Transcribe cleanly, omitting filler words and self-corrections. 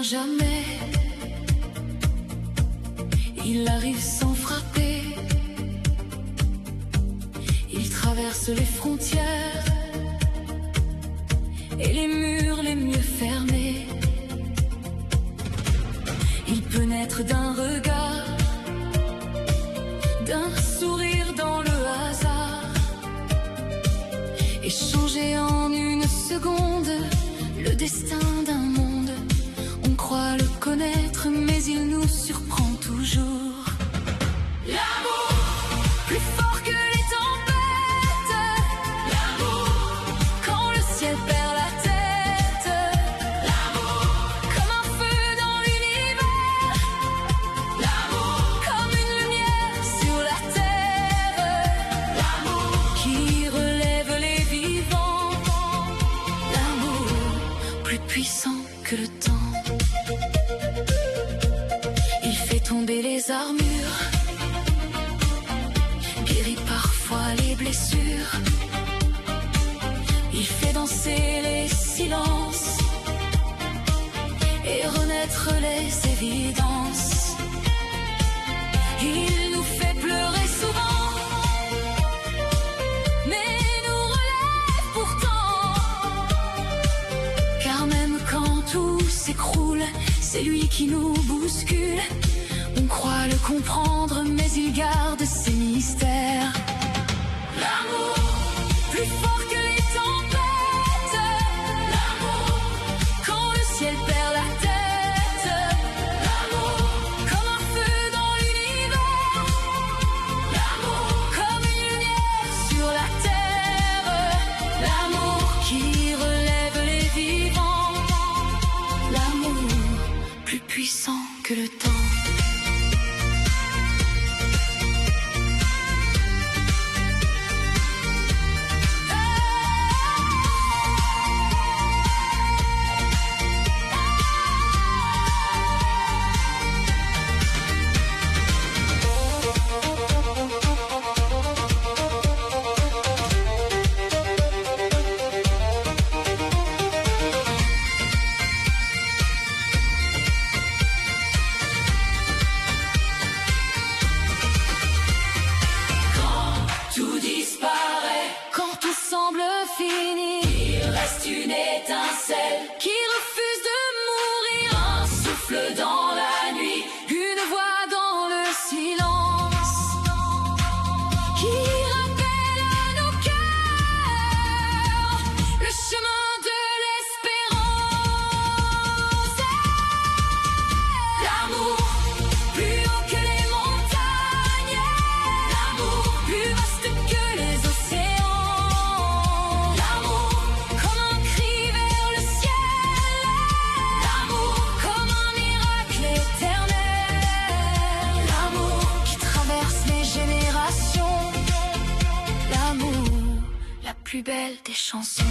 jamais. Il arrive sans frapper. Il traverse les frontières et les murs les mieux fermés. Il peut naître d'un regard, d'un sourire dans le hasard, et changer en une seconde le destin d'un monde. On croit le connaître, mais il nous surprend toujours. L'amour, plus fort que les tempêtes. L'amour, quand le ciel perd la tête. L'amour, comme un feu dans l'univers. L'amour, comme une lumière sur la terre. L'amour, qui relève les vivants. L'amour, plus puissant que le temps. Il fait tomber les armures, guérit parfois les blessures. Il fait danser les silences et renaître les évidences. Il nous fait pleurer souvent, mais nous relève pourtant. Car même quand tout s'écroule, c'est lui qui nous bouscule. On croit le comprendre, mais il garde ses mystères. L'amour, plus fort que les tempêtes. L'amour, quand le ciel perd la tête. L'amour, comme un feu dans l'univers. L'amour, comme une lumière sur la terre. L'amour qui relève les vivants. L'amour, plus puissant que le temps. Tout disparaît, quand tout semble fini, il reste une étincelle qui refuse de mourir. Un souffle dans la nuit, une voix dans le silence, qui rappelle à nos cœurs le chemin de l'espérance. L'amour, plus haut que les montagnes. L'amour, plus vaste que les océans. L'amour, comme un cri vers le ciel. L'amour, comme un miracle éternel. L'amour qui traverse les générations. L'amour, la plus belle des chansons.